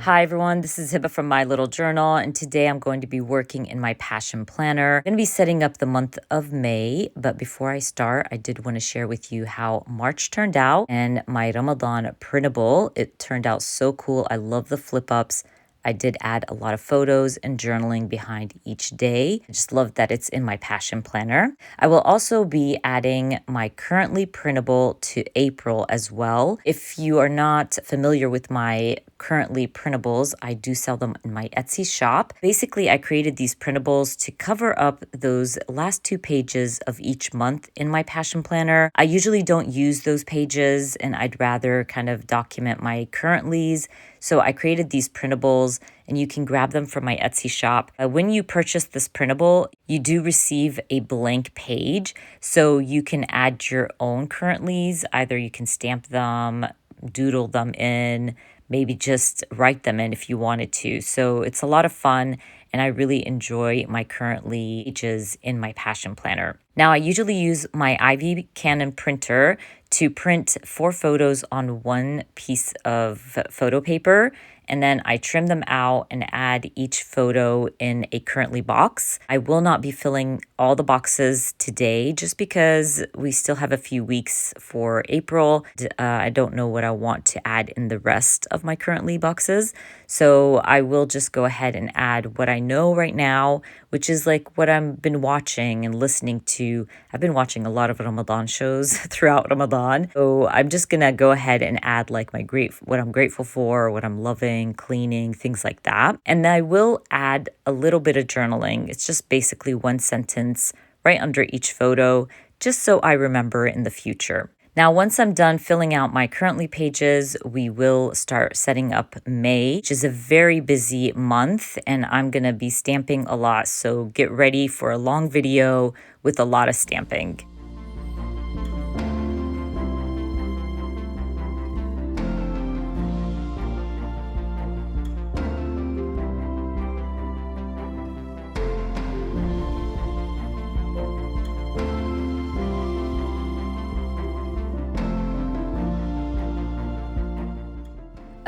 Hi everyone, this is Hiba from My Little Journal, and today I'm going to be working in my passion planner. I'm going to be setting up the month of May, but before I start, I did want to share with you how March turned out and my Ramadan printable. It turned out so cool. I love the flip ups. I did add a lot of photos and journaling behind each day. I just love that it's in my passion planner. I will also be adding my currently printable to April as well. If you are not familiar with my currently printables, I do sell them in my Etsy shop. Basically, I created these printables to cover up those last 2 pages of each month in my passion planner. I usually don't use those pages and I'd rather kind of document my currentlies. So I created these printables and you can grab them from my Etsy shop. When you purchase this printable, you do receive a blank page. So you can add your own currentlies. Either you can stamp them, doodle them in, maybe just write them in if you wanted to. So it's a lot of fun and I really enjoy my currently pages in my passion planner. Now I usually use my IV Canon printer to print 4 photos on 1 piece of photo paper, and then I trim them out and add each photo in a currently box. I will not be filling all the boxes today just because we still have a few weeks for April. I don't know what I want to add in the rest of my currently boxes. So I will just go ahead and add what I know right now, which is like what I've been watching and listening to. I've been watching a lot of Ramadan shows throughout Ramadan. So I'm just gonna go ahead and add like what I'm grateful for, what I'm loving, cleaning, things like that. And I will add a little bit of journaling. It's just basically 1 sentence right under each photo, just so I remember in the future. Now, once I'm done filling out my currently pages, we will start setting up May, which is a very busy month, and I'm gonna be stamping a lot. So get ready for a long video with a lot of stamping.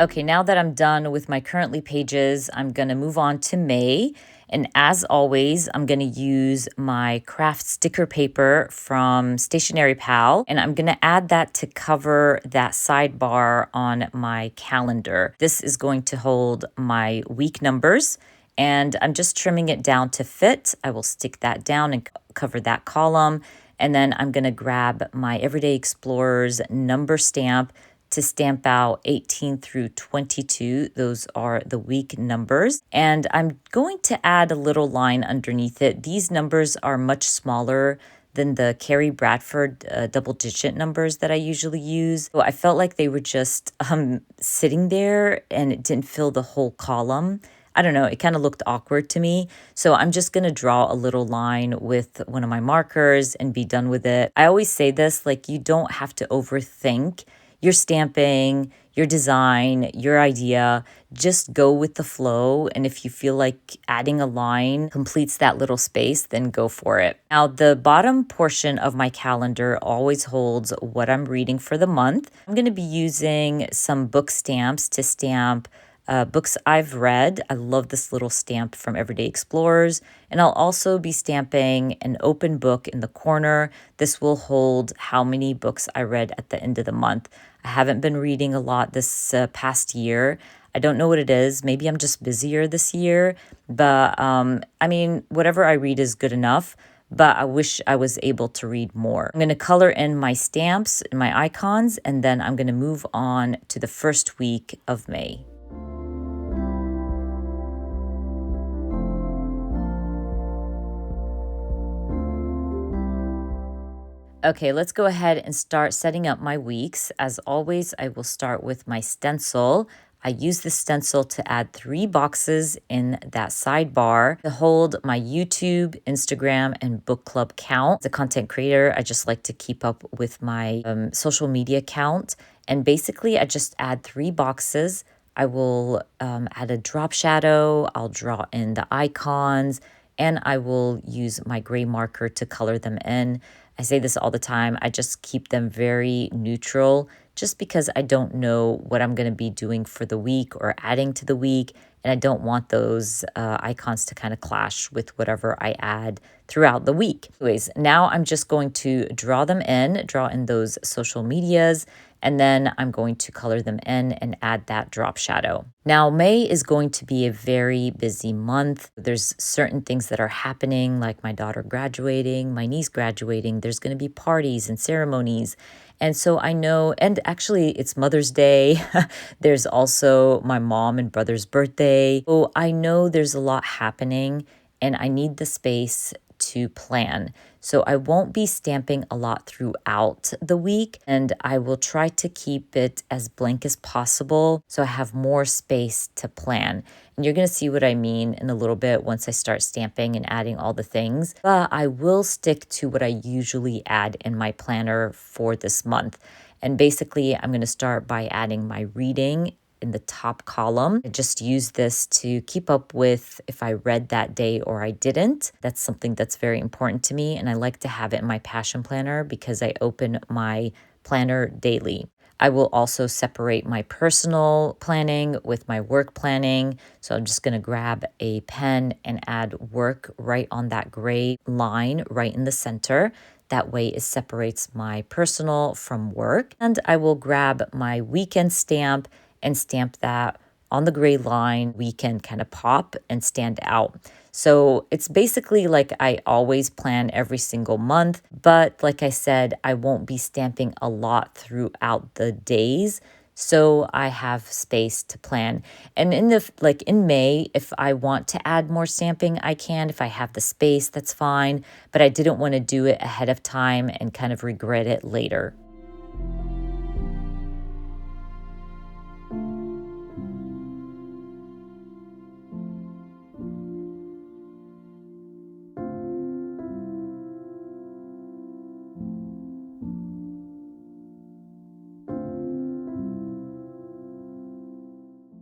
Okay, now that I'm done with my currently pages, I'm gonna move on to May. And as always, I'm gonna use my craft sticker paper from Stationery Pal, and I'm gonna add that to cover that sidebar on my calendar. This is going to hold my week numbers, and I'm just trimming it down to fit. I will stick that down and cover that column. And then I'm gonna grab my Everyday Explorers number stamp to stamp out 18 through 22. Those are the week numbers. And I'm going to add a little line underneath it. These numbers are much smaller than the Carrie Bradford double-digit numbers that I usually use. So I felt like they were just sitting there and it didn't fill the whole column. I don't know, it kind of looked awkward to me. So I'm just gonna draw a little line with one of my markers and be done with it. I always say this, like, you don't have to overthink your stamping, your design, your idea. Just go with the flow. And if you feel like adding a line completes that little space, then go for it. Now, the bottom portion of my calendar always holds what I'm reading for the month. I'm going to be using some book stamps to stamp books I've read. I love this little stamp from Everyday Explorers. And I'll also be stamping an open book in the corner. This will hold how many books I read at the end of the month. I haven't been reading a lot this past year. I don't know what it is. Maybe I'm just busier this year. But I mean, whatever I read is good enough. But I wish I was able to read more. I'm going to color in my stamps and my icons, and then I'm going to move on to the first week of May. Okay, let's go ahead and start setting up my weeks. As always, I will start with my stencil. I use the stencil to add 3 boxes in that sidebar to hold my YouTube, Instagram, and book club count. As a content creator, I just like to keep up with my social media count. And basically, I just add 3 boxes. I will add a drop shadow. I'll draw in the icons, and I will use my gray marker to color them in. I say this all the time. I just keep them very neutral just because I don't know what I'm going to be doing for the week or adding to the week. And I don't want those icons to kind of clash with whatever I add throughout the week. Anyways, now I'm just going to draw in those social medias, and then I'm going to color them in and add that drop shadow. Now, May is going to be a very busy month. There's certain things that are happening, like my daughter graduating, my niece graduating. There's going to be parties and ceremonies. And so I know, and actually it's Mother's Day. There's also my mom and brother's birthday. So I know there's a lot happening and I need the space to plan. So I won't be stamping a lot throughout the week, and I will try to keep it as blank as possible so I have more space to plan. And you're going to see what I mean in a little bit once I start stamping and adding all the things. But I will stick to what I usually add in my planner for this month. And basically, I'm going to start by adding my reading in the top column. I just use this to keep up with if I read that day or I didn't. That's something that's very important to me, and I like to have it in my passion planner because I open my planner daily. I will also separate my personal planning with my work planning. So I'm just going to grab a pen and add work right on that gray line right in the center. That way it separates my personal from work. And I will grab my weekend stamp and stamp that on the gray line. Weekend kind of pop and stand out. So it's basically like I always plan every single month, but like I said, I won't be stamping a lot throughout the days. So I have space to plan. And in May, if I want to add more stamping, I can. If I have the space, that's fine. But I didn't want to do it ahead of time and kind of regret it later.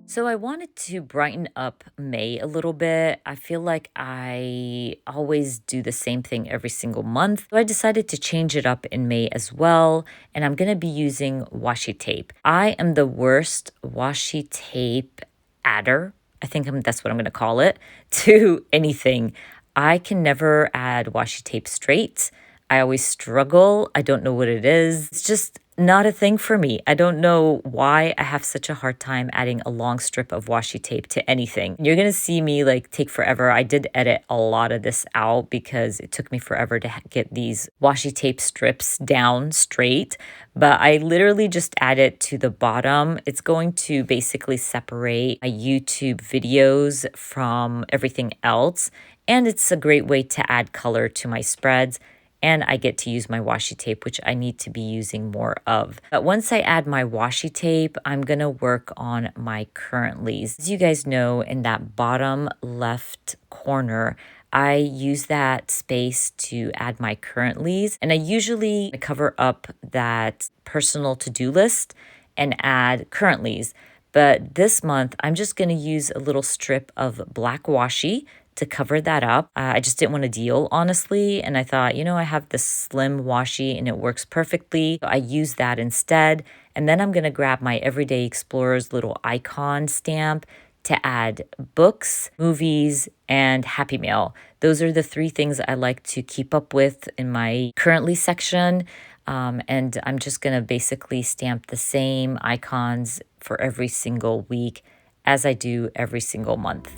So I wanted to brighten up May a little bit. I feel like I always do the same thing every single month. So I decided to change it up in May as well. And I'm going to be using washi tape. I am the worst washi tape adder. That's what I'm going to call it, to anything. I can never add washi tape straight. I always struggle. I don't know what it is. It's just not a thing for me. I don't know why I have such a hard time adding a long strip of washi tape to anything. You're going to see me like take forever. I did edit a lot of this out because it took me forever to get these washi tape strips down straight. But I literally just add it to the bottom. It's going to basically separate my YouTube videos from everything else. And it's a great way to add color to my spreads. And I get to use my washi tape, which I need to be using more of. But once I add my washi tape, I'm going to work on my currentlies. As you guys know, in that bottom left corner, I use that space to add my currentlies. And I usually cover up that personal to-do list and add currentlies. But this month, I'm just going to use a little strip of black washi to cover that up. I just didn't want to deal, honestly. And I thought, I have this slim washi and it works perfectly. So I use that instead. And then I'm going to grab my Everyday Explorers little icon stamp to add books, movies, and Happy Mail. Those are the three things I like to keep up with in my currently section. And I'm just going to basically stamp the same icons for every single week as I do every single month.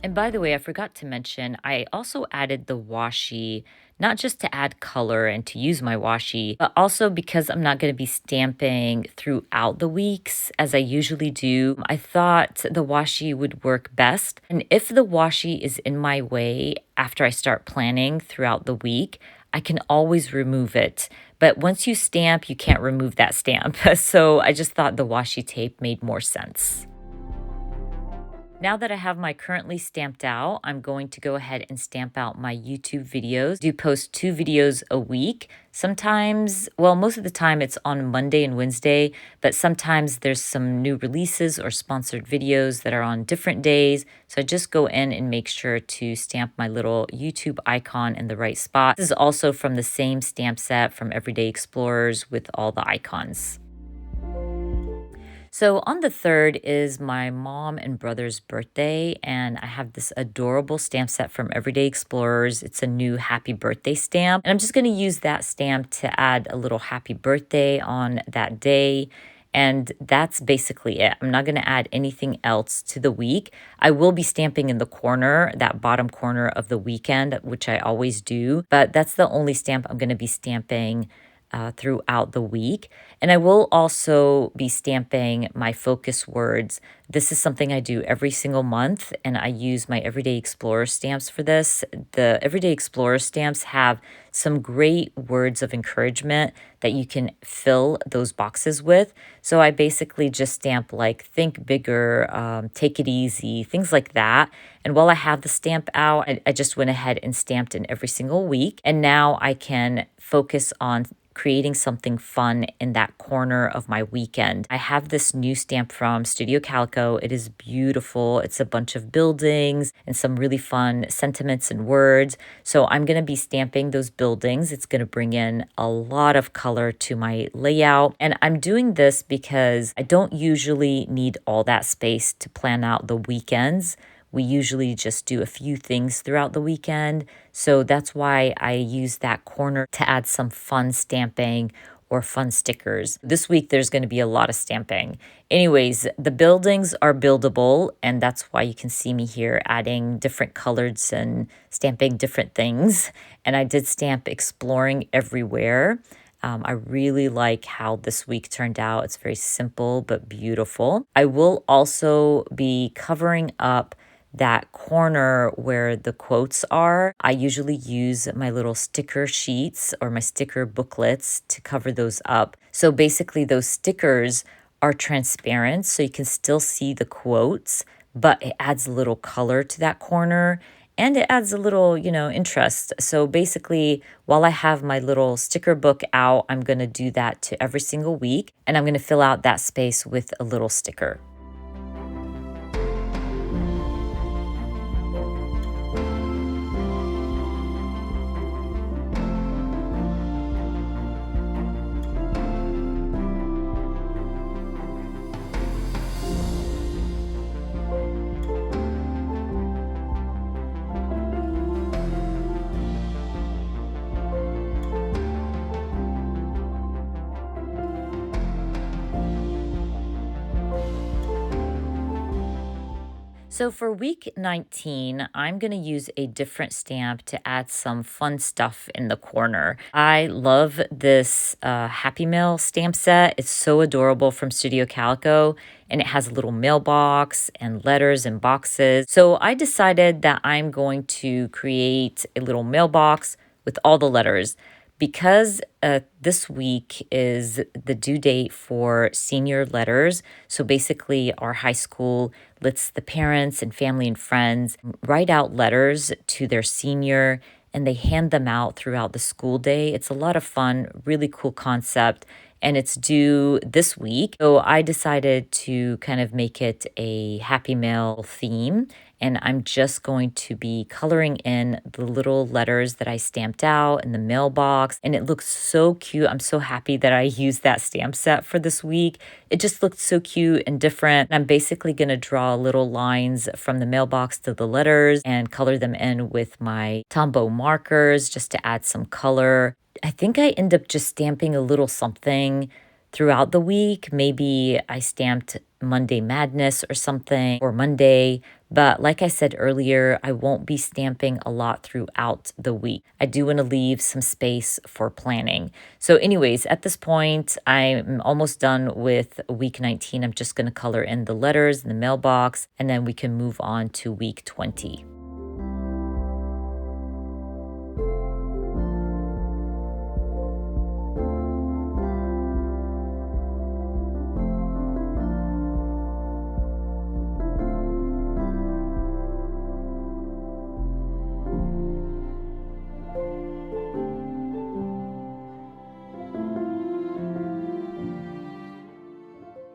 And by the way, I forgot to mention, I also added the washi, not just to add color and to use my washi, but also because I'm not going to be stamping throughout the weeks as I usually do. I thought the washi would work best. And if the washi is in my way after I start planning throughout the week, I can always remove it. But once you stamp, you can't remove that stamp. So I just thought the washi tape made more sense. Now that I have my currently stamped out, I'm going to go ahead and stamp out my YouTube videos. I do post 2 videos a week. Sometimes, well, most of the time it's on Monday and Wednesday, but sometimes there's some new releases or sponsored videos that are on different days. So I just go in and make sure to stamp my little YouTube icon in the right spot. This is also from the same stamp set from Everyday Explorers with all the icons. So on the 3rd is my mom and brother's birthday, and I have this adorable stamp set from Everyday Explorers. It's a new happy birthday stamp, and I'm just going to use that stamp to add a little happy birthday on that day. And that's basically it. I'm not going to add anything else to the week. I will be stamping in the corner, that bottom corner of the weekend, which I always do, but that's the only stamp I'm going to be stamping throughout the week. And I will also be stamping my focus words. This is something I do every single month, and I use my Everyday Explorer stamps for this. The Everyday Explorer stamps have some great words of encouragement that you can fill those boxes with. So I basically just stamp like think bigger, take it easy, things like that. And while I have the stamp out, I just went ahead and stamped in every single week. And now I can focus on creating something fun in that corner of my weekend. I have this new stamp from Studio Calico. It is beautiful. It's a bunch of buildings and some really fun sentiments and words. So I'm going to be stamping those buildings. It's going to bring in a lot of color to my layout. And I'm doing this because I don't usually need all that space to plan out the weekends. We usually just do a few things throughout the weekend. So that's why I use that corner to add some fun stamping or fun stickers. This week, there's going to be a lot of stamping. Anyways, the buildings are buildable, and that's why you can see me here adding different colors and stamping different things. And I did stamp Exploring Everywhere. I really like how this week turned out. It's very simple but beautiful. I will also be covering up that corner where the quotes are. I usually use my little sticker sheets or my sticker booklets to cover those up. So basically those stickers are transparent, so you can still see the quotes, but it adds a little color to that corner and it adds a little, interest. So basically, while I have my little sticker book out, I'm going to do that to every single week, and I'm going to fill out that space with a little sticker. So for week 19, I'm going to use a different stamp to add some fun stuff in the corner. I love this Happy Mail stamp set. It's so adorable from Studio Calico, and it has a little mailbox and letters and boxes. So I decided that I'm going to create a little mailbox with all the letters. Because this week is the due date for senior letters, so basically our high school lets the parents and family and friends write out letters to their senior, and they hand them out throughout the school day. It's a lot of fun, really cool concept, and it's due this week. So I decided to kind of make it a Happy Mail theme, and I'm just going to be coloring in the little letters that I stamped out in the mailbox, and it looks so cute. I'm so happy that I used that stamp set for this week. It just looked so cute and different. I'm basically going to draw little lines from the mailbox to the letters and color them in with my Tombow markers just to add some color. I think I end up just stamping a little something throughout the week. Maybe I stamped Monday Madness or something, or Monday. But like I said earlier, I won't be stamping a lot throughout the week. I do want to leave some space for planning. So anyways, at this point, I'm almost done with week 19. I'm just going to color in the letters in the mailbox, and then we can move on to week 20.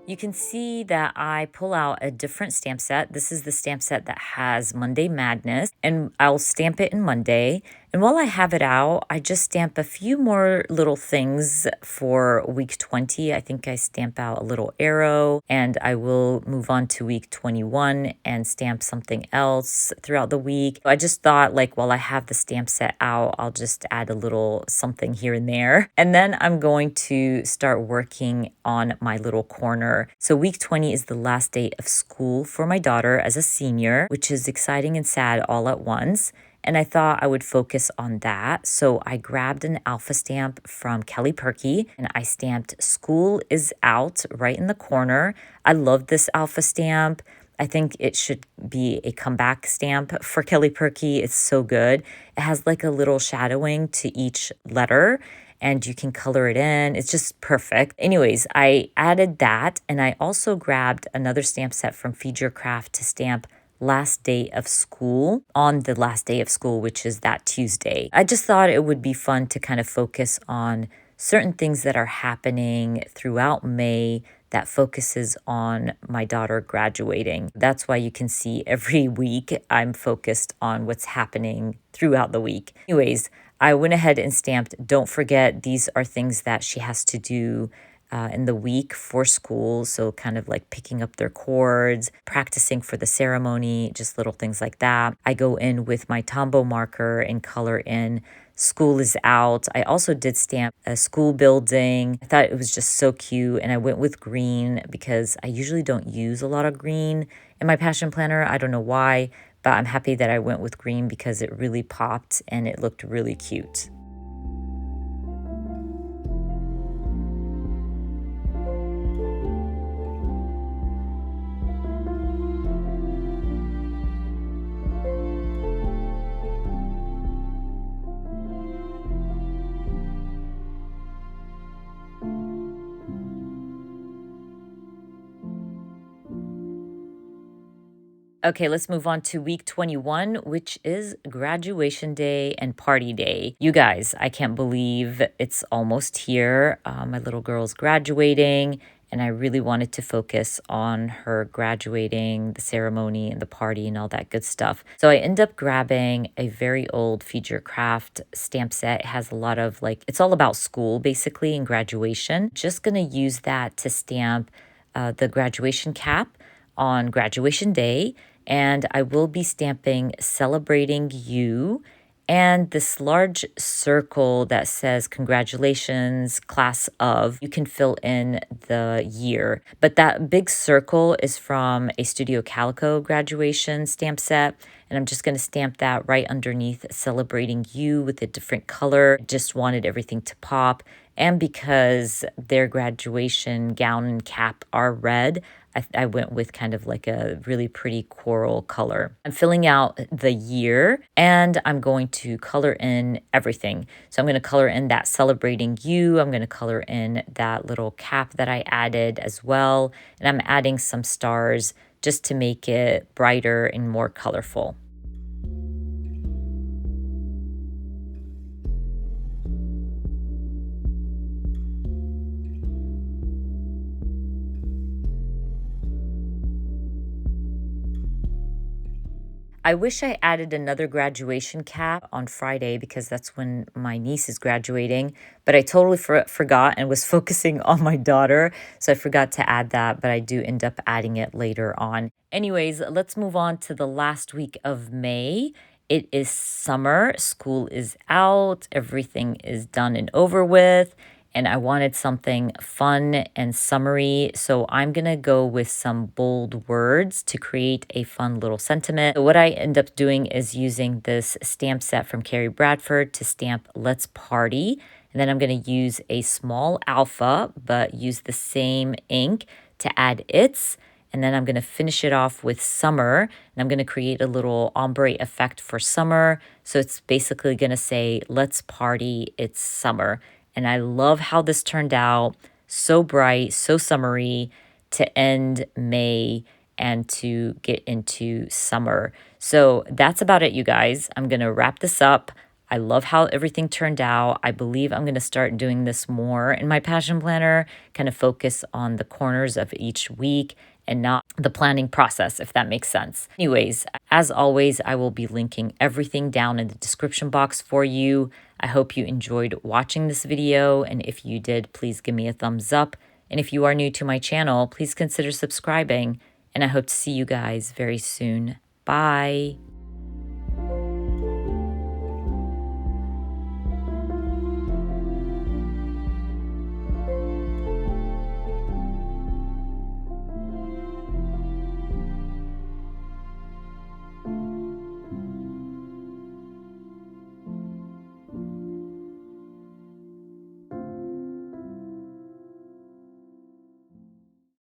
You can see that I pull out a different stamp set. This is the stamp set that has Monday Madness, and I'll stamp it in Monday. And while I have it out, I just stamp a few more little things for week 20. I think I stamp out a little arrow, and I will move on to week 21 and stamp something else throughout the week. I just thought, like, while I have the stamp set out, I'll just add a little something here and there. And then I'm going to start working on my little corner. So week 20 is the last day of school for my daughter as a senior, which is exciting and sad all at once. And I thought I would focus on that. So I grabbed an alpha stamp from Kelly Perky and I stamped "School is Out" right in the corner. I love this alpha stamp. I think it should be a comeback stamp for Kelly Perky. It's so good. It has like a little shadowing to each letter and you can color it in. It's just perfect. Anyways, I added that and I also grabbed another stamp set from Feed Your Craft to stamp last day of school on the last day of school, which is that Tuesday. I just thought it would be fun to kind of focus on certain things that are happening throughout May that focuses on my daughter graduating. That's why you can see every week I'm focused on what's happening throughout the week. Anyways, I went ahead and stamped, don't forget, these are things that she has to do in the week for school. So kind of like picking up their cords, practicing for the ceremony, just little things like that. I go in with my Tombow marker and color in "School is Out." I also did stamp a school building. I thought it was just so cute. And I went with green because I usually don't use a lot of green in my passion planner. I don't know why, but I'm happy that I went with green because it really popped and it looked really cute. Okay, let's move on to week 21, which is graduation day and party day. You guys, I can't believe it's almost here. My little girl's graduating, and I really wanted to focus on her graduating, the ceremony, and the party, and all that good stuff. So I end up grabbing a very old Feed Your Craft stamp set. It has a lot of like, it's all about school basically and graduation. Just gonna use that to stamp the graduation cap on graduation day, and I will be stamping "Celebrating You" and this large circle that says "Congratulations, class of." You can fill in the year, but that big circle is from a Studio Calico graduation stamp set, and I'm just going to stamp that right underneath "Celebrating You" with a different color. Just wanted everything to pop, and because their graduation gown and cap are red, I went with kind of like a really pretty coral color. I'm filling out the year and I'm going to color in everything. So I'm going to color in that "Celebrating You." I'm going to color in that little cap that I added as well. And I'm adding some stars just to make it brighter and more colorful. I wish I added another graduation cap on Friday because that's when my niece is graduating, but I totally forgot and was focusing on my daughter. So I forgot to add that, but I do end up adding it later on. Anyways, let's move on to the last week of May. It is summer, school is out, everything is done and over with, and I wanted something fun and summery. So I'm gonna go with some bold words to create a fun little sentiment. So what I end up doing is using this stamp set from Carrie Bradford to stamp "Let's Party." And then I'm gonna use a small alpha, but use the same ink to add "It's." And then I'm going to finish it off with "Summer." And I'm going to create a little ombre effect for summer. So it's basically going to say, "Let's party, it's summer." And I love how this turned out. So bright, so summery to end May and to get into summer. So that's about it, you guys. I'm going to wrap this up. I love how everything turned out. I believe I'm going to start doing this more in my passion planner, kind of focus on the corners of each week and not the planning process, if that makes sense. Anyways, as always, I will be linking everything down in the description box for you. I hope you enjoyed watching this video, and if you did, please give me a thumbs up. And if you are new to my channel, please consider subscribing, and I hope to see you guys very soon. Bye.